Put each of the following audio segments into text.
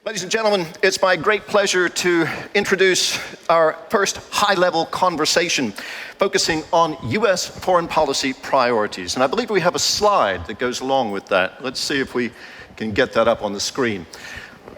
Ladies and gentlemen, it's my great pleasure to introduce our first high-level conversation focusing on U.S. foreign policy priorities. And I believe we have a slide that goes along with that. Let's see if we can get that up on the screen.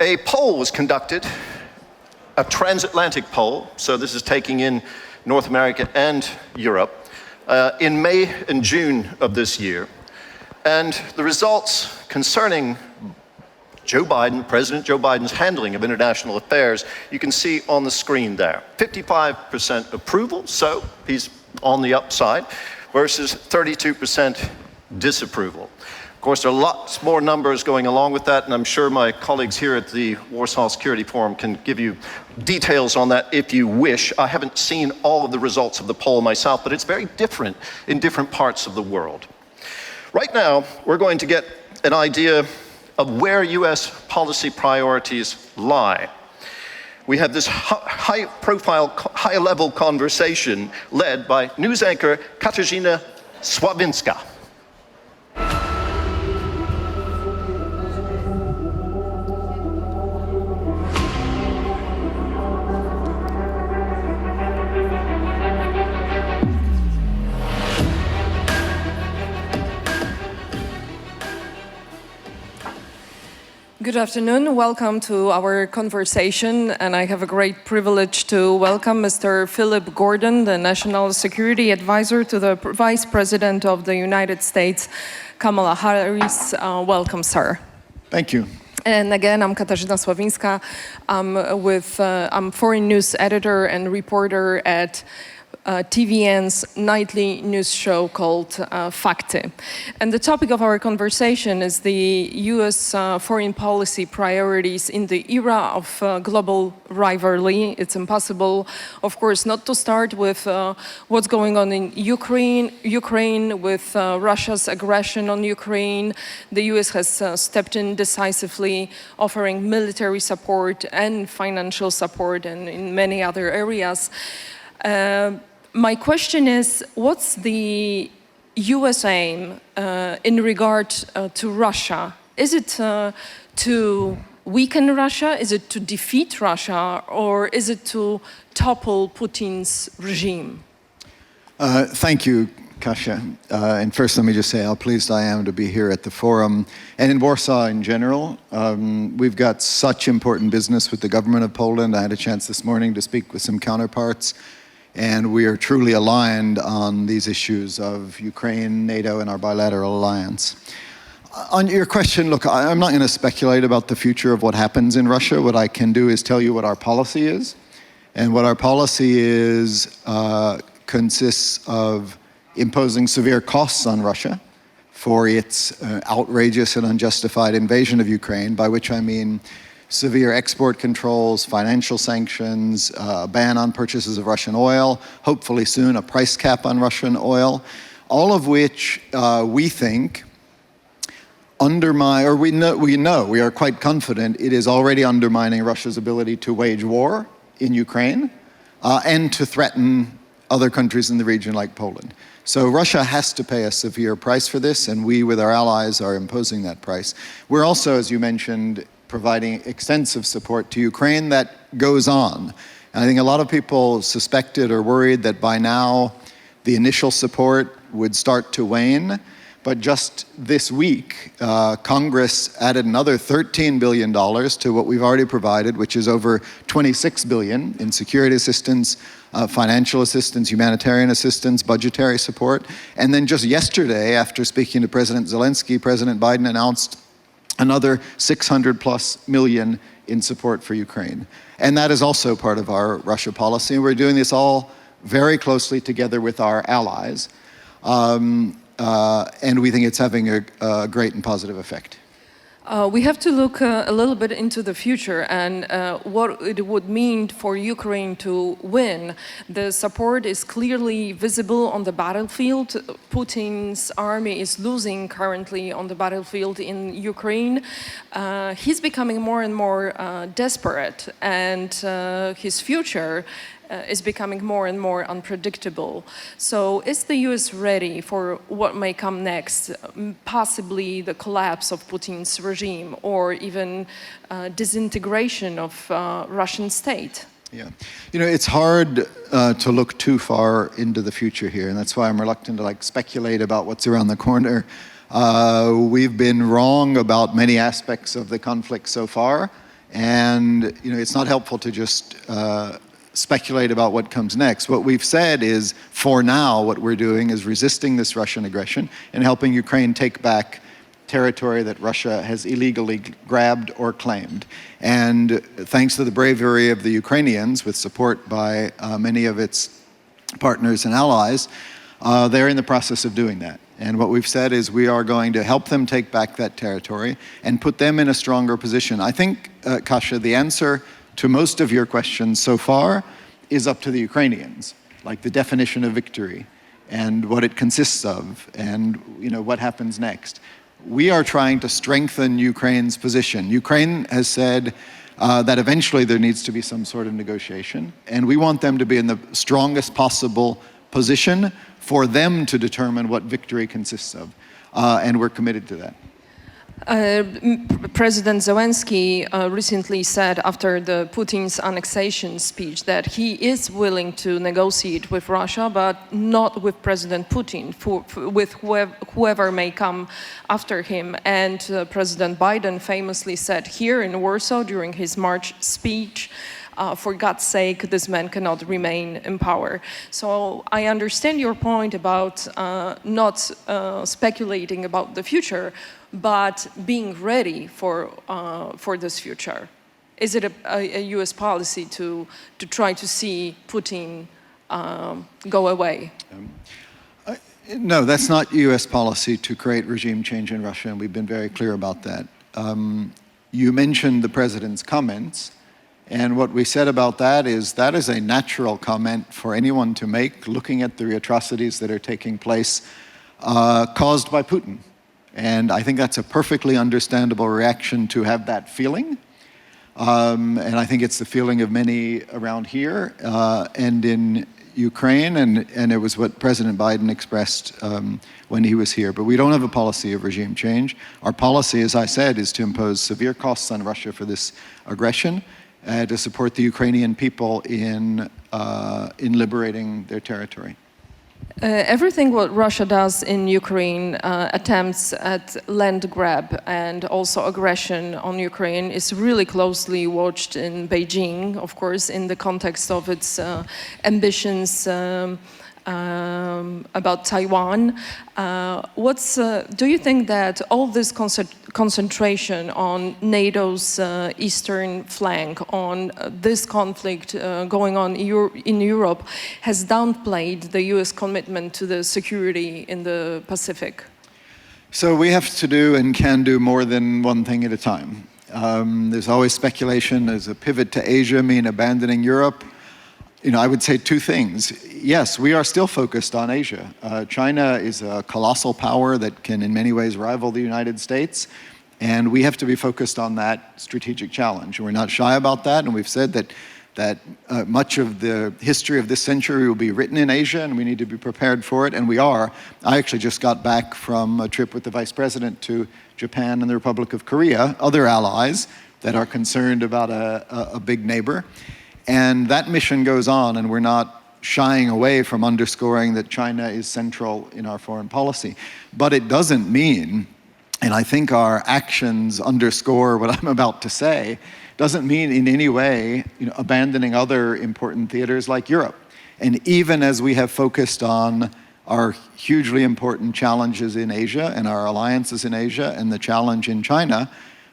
A poll was conducted, a transatlantic poll, so this is taking in North America and Europe, in May and June of this year. And the results concerning President Joe Biden's handling of international affairs, you can see on the screen there. 55% approval, so he's on the upside, versus 32% disapproval. Of course, there are lots more numbers going along with that, and I'm sure my colleagues here at the Warsaw Security Forum can give you details on that if you wish. I haven't seen all of the results of the poll myself, but it's very different in different parts of the world. Right now, we're going to get an idea of where U.S. policy priorities lie. We have this high-profile, high-level conversation led by news anchor Katarzyna Sławińska. Good afternoon, welcome to our conversation, and I have a great privilege to welcome Mr. Philip Gordon, the National Security Advisor to the Vice President of the United States, Kamala Harris. Welcome, sir. Thank you. And again, I'm Katarzyna Sławińska. I'm foreign news editor and reporter at TVN's nightly news show called Fakty. And the topic of our conversation is the US foreign policy priorities in the era of global rivalry. It's impossible, of course, not to start with what's going on in Ukraine with Russia's aggression on Ukraine. The US has stepped in decisively, offering military support and financial support, and in many other areas. My question is, what's the US aim in regard to Russia? Is it to weaken Russia? Is it to defeat Russia? Or is it to topple Putin's regime? Thank you, Kasia. And first, let me just say how pleased I am to be here at the forum and in Warsaw in general. We've got such important business with the government of Poland. I had a chance this morning to speak with some counterparts, and we are truly aligned on these issues of Ukraine, NATO, and our bilateral alliance. On your question, look, I'm not going to speculate about the future of what happens in Russia. What I can do is tell you what our policy is. And what our policy is consists of imposing severe costs on Russia for its outrageous and unjustified invasion of Ukraine, by which I mean severe export controls, financial sanctions, a ban on purchases of Russian oil, hopefully soon a price cap on Russian oil, all of which we think undermine, or we are quite confident it is already undermining Russia's ability to wage war in Ukraine and to threaten other countries in the region like Poland. So Russia has to pay a severe price for this, and we, with our allies, are imposing that price. We're also, as you mentioned, providing extensive support to Ukraine that goes on. And I think a lot of people suspected or worried that by now the initial support would start to wane. But just this week, Congress added another $13 billion to what we've already provided, which is over $26 billion in security assistance, financial assistance, humanitarian assistance, budgetary support. And then just yesterday, after speaking to President Zelensky, President Biden announced another $600+ million in support for Ukraine. And that is also part of our Russia policy. We're doing this all very closely together with our allies. And we think it's having a great and positive effect. We have to look a little bit into the future and what it would mean for Ukraine to win. The support is clearly visible on the battlefield. Putin's army is losing currently on the battlefield in Ukraine. He's becoming more and more desperate, and his future is becoming more and more unpredictable. So is the US ready for what may come next, possibly the collapse of Putin's regime or even disintegration of Russian state? Yeah. You know, it's hard to look too far into the future here, and that's why I'm reluctant to speculate about what's around the corner. We've been wrong about many aspects of the conflict so far, and it's not helpful to just speculate about what comes next. What we've said is, for now, what we're doing is resisting this Russian aggression and helping Ukraine take back territory that Russia has illegally grabbed or claimed. And thanks to the bravery of the Ukrainians, with support by many of its partners and allies, they're in the process of doing that. And what we've said is we are going to help them take back that territory and put them in a stronger position. I think, Kasia, the answer to most of your questions so far is up to the Ukrainians, like the definition of victory and what it consists of and what happens next. We are trying to strengthen Ukraine's position. Ukraine has said that eventually there needs to be some sort of negotiation, and we want them to be in the strongest possible position for them to determine what victory consists of, and we're committed to that. President Zelensky recently said after the Putin's annexation speech that he is willing to negotiate with Russia, but not with President Putin, with whoever may come after him. And President Biden famously said here in Warsaw during his March speech, for God's sake, this man cannot remain in power. So I understand your point about not speculating about the future, but being ready for this future. Is it a U.S. policy to try to see Putin go away? No, that's not U.S. policy to create regime change in Russia, and we've been very clear about that. You mentioned the president's comments. And what we said about that is a natural comment for anyone to make, looking at the atrocities that are taking place caused by Putin. And I think that's a perfectly understandable reaction to have that feeling. And I think it's the feeling of many around here and in Ukraine, and it was what President Biden expressed when he was here. But we don't have a policy of regime change. Our policy, as I said, is to impose severe costs on Russia for this aggression, to support the Ukrainian people in liberating their territory. Everything what Russia does in Ukraine, attempts at land grab and also aggression on Ukraine, is really closely watched in Beijing, of course, in the context of its ambitions about Taiwan. Do you think that all this concentration on NATO's eastern flank, on this conflict going on in Europe, has downplayed the US commitment to the security in the Pacific? So we have to do and can do more than one thing at a time. There's always speculation. Does a pivot to Asia mean abandoning Europe? I would say two things. Yes, we are still focused on Asia. China is a colossal power that can in many ways rival the United States, and we have to be focused on that strategic challenge. We're not shy about that, and we've said that much of the history of this century will be written in Asia, and we need to be prepared for it, and we are. I actually just got back from a trip with the Vice President to Japan and the Republic of Korea, other allies that are concerned about a big neighbor. And that mission goes on, and we're not shying away from underscoring that China is central in our foreign policy. But it doesn't mean, and I think our actions underscore what I'm about to say, doesn't mean in any way abandoning other important theaters like Europe. And even as we have focused on our hugely important challenges in Asia and our alliances in Asia and the challenge in China,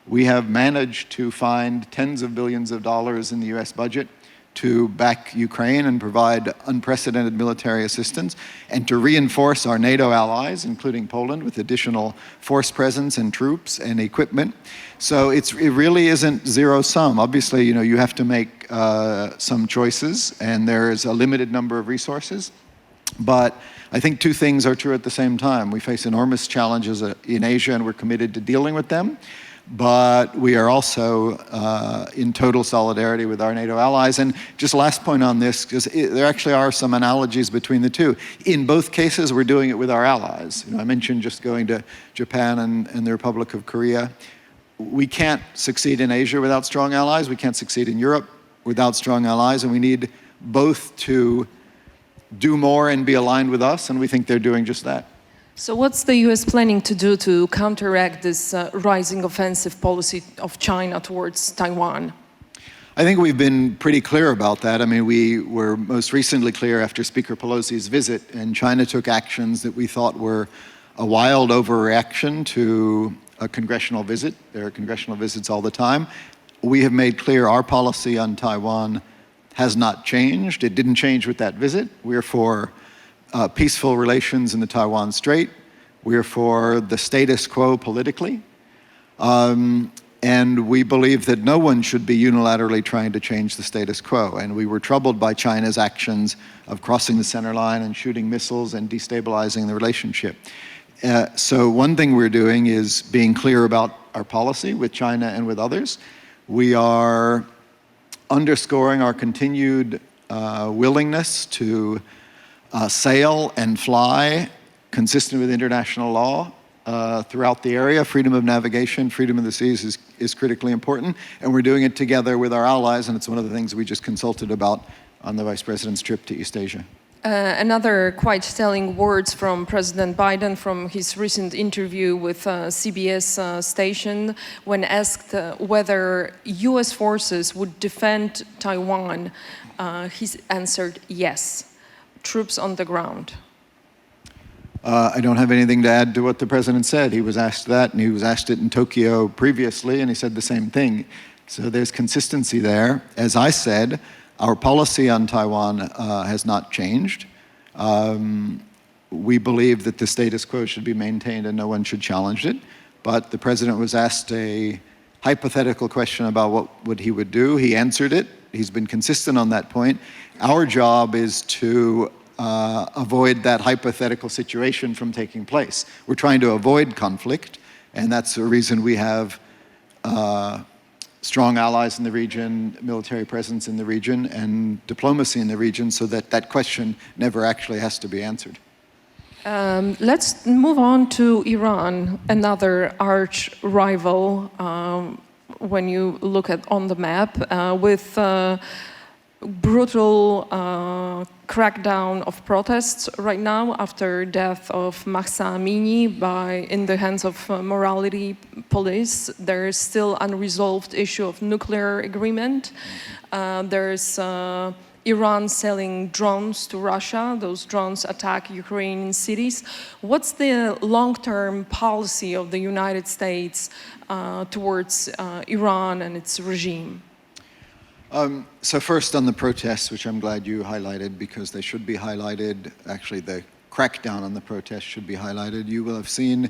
we have managed to find tens of billions of dollars in the US budget to back Ukraine and provide unprecedented military assistance, and to reinforce our NATO allies, including Poland, with additional force presence and troops and equipment. So it really isn't zero sum. Obviously, you have to make some choices, and there is a limited number of resources. But I think two things are true at the same time. We face enormous challenges in Asia, and we're committed to dealing with them. but we are also in total solidarity with our NATO allies. And just last point on this, because there actually are some analogies between the two. In both cases, we're doing it with our allies. I mentioned just going to Japan and the Republic of Korea. We can't succeed in Asia without strong allies. We can't succeed in Europe without strong allies, and we need both to do more and be aligned with us, and we think they're doing just that. So what's the US planning to do to counteract this rising offensive policy of China towards Taiwan? I think we've been pretty clear about that. I mean, we were most recently clear after Speaker Pelosi's visit, and China took actions that we thought were a wild overreaction to a congressional visit. There are congressional visits all the time. We have made clear our policy on Taiwan has not changed. It didn't change with that visit. We're for peaceful relations in the Taiwan Strait. We're for the status quo politically. And we believe that no one should be unilaterally trying to change the status quo. And we were troubled by China's actions of crossing the center line and shooting missiles and destabilizing the relationship. So one thing we're doing is being clear about our policy with China and with others. We are underscoring our continued willingness to sail and fly consistent with international law throughout the area. Freedom of navigation, freedom of the seas is critically important, and we're doing it together with our allies, and it's one of the things we just consulted about on the Vice President's trip to East Asia. Another quite telling words from President Biden from his recent interview with CBS station when asked whether US forces would defend Taiwan, he answered yes. Troops on the ground. I don't have anything to add to what the president said. He was asked that, and he was asked it in Tokyo previously, and he said the same thing. So there's consistency there. As I said, our policy on Taiwan has not changed. We believe that the status quo should be maintained and no one should challenge it. But the president was asked a hypothetical question about what he would do. He answered it. He's been consistent on that point. Our job is to avoid that hypothetical situation from taking place. We're trying to avoid conflict, and that's the reason we have strong allies in the region, military presence in the region, and diplomacy in the region, so that that question never actually has to be answered. Let's move on to Iran, another arch rival when you look at on the map, with brutal crackdown of protests right now after death of Mahsa Amini in the hands of morality police. There is still unresolved issue of nuclear agreement. There's Iran selling drones to Russia. Those drones attack Ukrainian cities. What's the long-term policy of the United States towards Iran and its regime? So first on the protests, which I'm glad you highlighted because they should be highlighted. Actually, the crackdown on the protests should be highlighted. You will have seen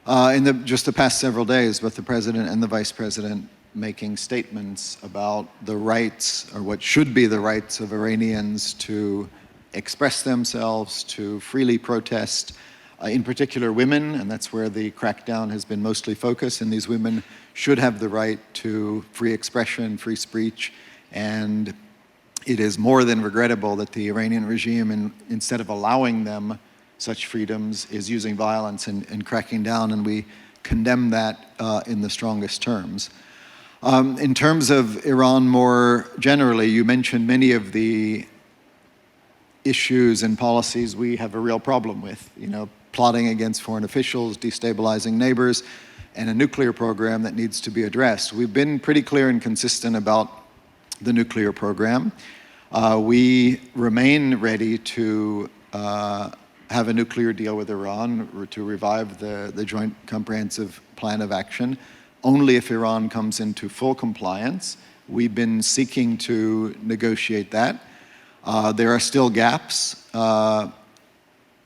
in just the past several days both the president and the vice president making statements about the rights, or what should be the rights, of Iranians to express themselves, to freely protest, in particular women, and that's where the crackdown has been mostly focused, and these women should have the right to free expression, free speech, and it is more than regrettable that the Iranian regime, instead of allowing them such freedoms, is using violence and cracking down, and we condemn that in the strongest terms. In terms of Iran more generally, you mentioned many of the issues and policies we have a real problem with, plotting against foreign officials, destabilizing neighbors, and a nuclear program that needs to be addressed. We've been pretty clear and consistent about the nuclear program. We remain ready to have a nuclear deal with Iran, to revive the Joint Comprehensive Plan of Action, only if Iran comes into full compliance. We've been seeking to negotiate that. There are still gaps.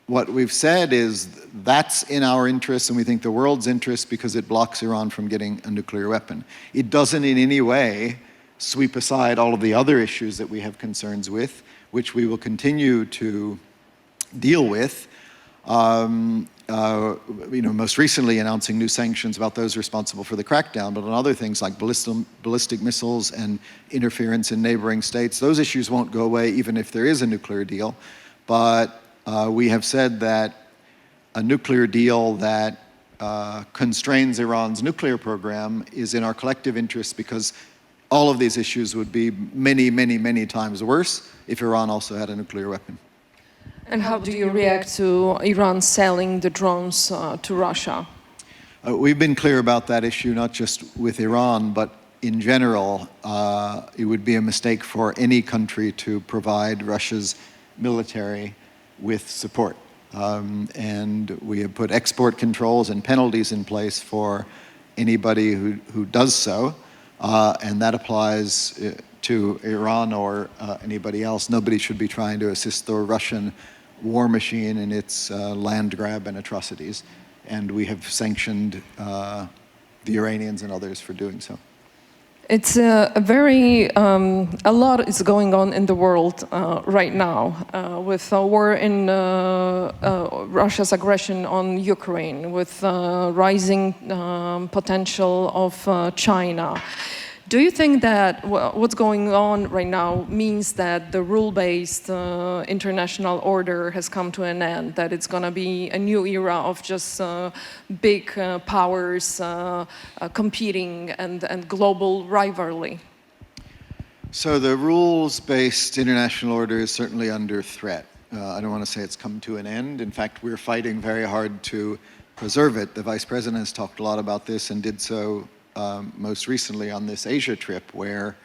What we've said is that's in our interest, and we think the world's interest, because it blocks Iran from getting a nuclear weapon. It doesn't in any way sweep aside all of the other issues that we have concerns with, which we will continue to deal with. most recently announcing new sanctions about those responsible for the crackdown, but on other things like ballistic missiles and interference in neighboring states, those issues won't go away even if there is a nuclear deal. But we have said that a nuclear deal that constrains Iran's nuclear program is in our collective interest, because all of these issues would be many, many, many times worse if Iran also had a nuclear weapon. And how do you react to Iran selling the drones to Russia? We've been clear about that issue, not just with Iran, but in general. It would be a mistake for any country to provide Russia's military with support. And we have put export controls and penalties in place for anybody who does so, and that applies to Iran or anybody else. Nobody should be trying to assist the Russian war machine in its land grab and atrocities, and we have sanctioned the Iranians and others for doing so. It's a lot is going on in the world right now with a war in Russia's aggression on Ukraine, with rising potential of China. Do you think that what's going on right now means that the rule-based international order has come to an end, that it's going to be a new era of just big powers competing and global rivalry? So the rules-based international order is certainly under threat. I don't want to say it's come to an end. In fact, we're fighting very hard to preserve it. The Vice President has talked a lot about this and did so most recently on this Asia trip, where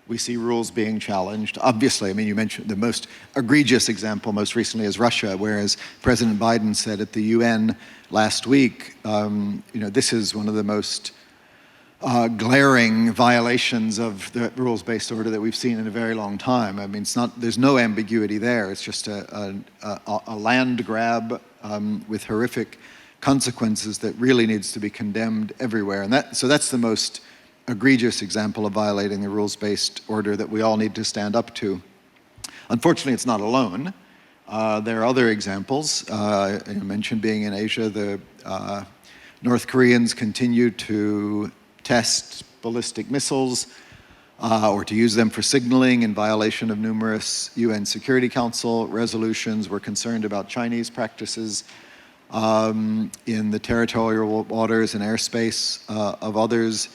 we see rules being challenged. Obviously, I mean, you mentioned the most egregious example most recently is Russia, whereas President Biden said at the UN last week, this is one of the most glaring violations of the rules-based order that we've seen in a very long time. I mean, there's no ambiguity there. It's just a land grab with horrific consequences that really needs to be condemned everywhere. And so that's the most egregious example of violating the rules-based order that we all need to stand up to. Unfortunately, it's not alone. There are other examples. I mentioned being in Asia, the North Koreans continue to test ballistic missiles or to use them for signaling in violation of numerous UN Security Council resolutions. We're concerned about Chinese practices in the territorial waters and airspace of others.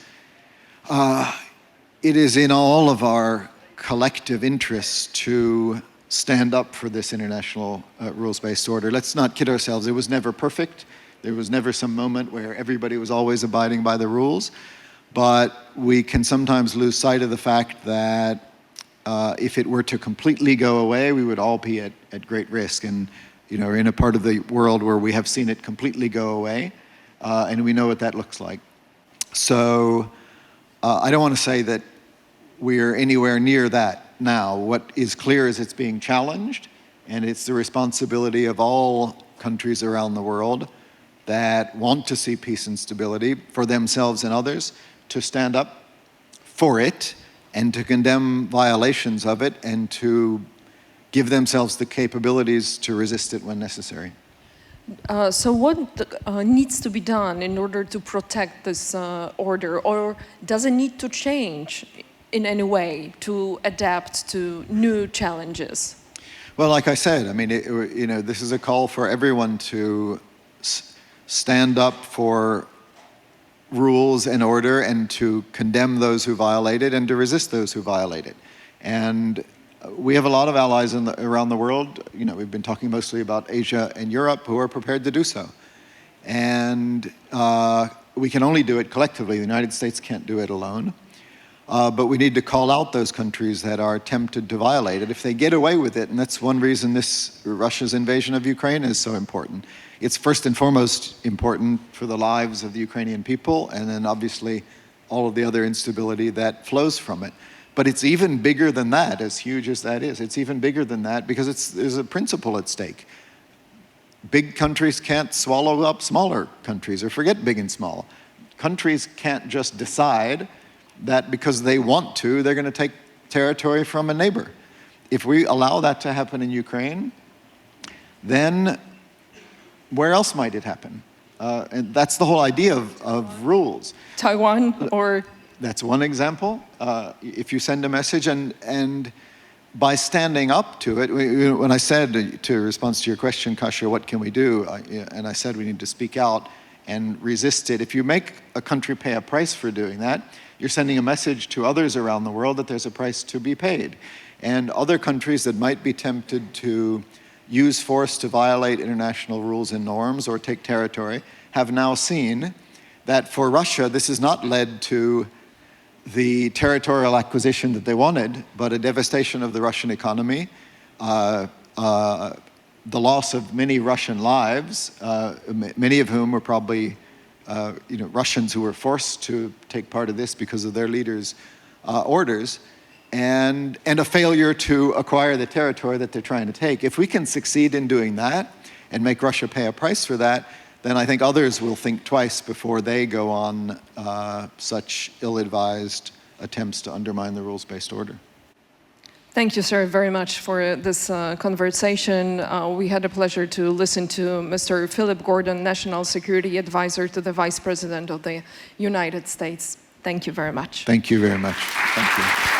It is in all of our collective interests to stand up for this international rules-based order. Let's not kid ourselves. It was never perfect. There was never some moment where everybody was always abiding by the rules. But we can sometimes lose sight of the fact that if it were to completely go away, we would all be at great risk. And we're in a part of the world where we have seen it completely go away, and we know what that looks like. So I don't want to say that we're anywhere near that now. What is clear is it's being challenged, and it's the responsibility of all countries around the world that want to see peace and stability for themselves and others to stand up for it and to condemn violations of it and to give themselves the capabilities to resist it when necessary. So what needs to be done in order to protect this order, or does it need to change in any way to adapt to new challenges? Well, like I said, I mean, this is a call for everyone to stand up for rules and order and to condemn those who violate it and to resist those who violate it. And we have a lot of allies around the world. We've been talking mostly about Asia and Europe who are prepared to do so. And we can only do it collectively. The United States can't do it alone. But we need to call out those countries that are tempted to violate it. If they get away with it, and that's one reason Russia's invasion of Ukraine is so important. It's first and foremost important for the lives of the Ukrainian people, and then obviously all of the other instability that flows from it. But it's even bigger than that, as huge as that is. It's even bigger than that because there's a principle at stake. Big countries can't swallow up smaller countries, or forget big and small. Countries can't just decide that because they want to, they're going to take territory from a neighbor. If we allow that to happen in Ukraine, then where else might it happen? And that's the whole idea of rules. Taiwan or... That's one example. If you send a message and by standing up to it, when I said, to response to your question, Kasia, what can we do? And I said we need to speak out and resist it. If you make a country pay a price for doing that, you're sending a message to others around the world that there's a price to be paid. And other countries that might be tempted to use force to violate international rules and norms or take territory have now seen that for Russia, this has not led to the territorial acquisition that they wanted, but a devastation of the Russian economy, the loss of many Russian lives, many of whom were probably Russians who were forced to take part of this because of their leaders' orders, and a failure to acquire the territory that they're trying to take. If we can succeed in doing that and make Russia pay a price for that, then I think others will think twice before they go on such ill-advised attempts to undermine the rules-based order. Thank you, sir, very much for this conversation. We had the pleasure to listen to Mr. Philip Gordon, National Security Advisor to the Vice President of the United States. Thank you very much. Thank you very much. Thank you.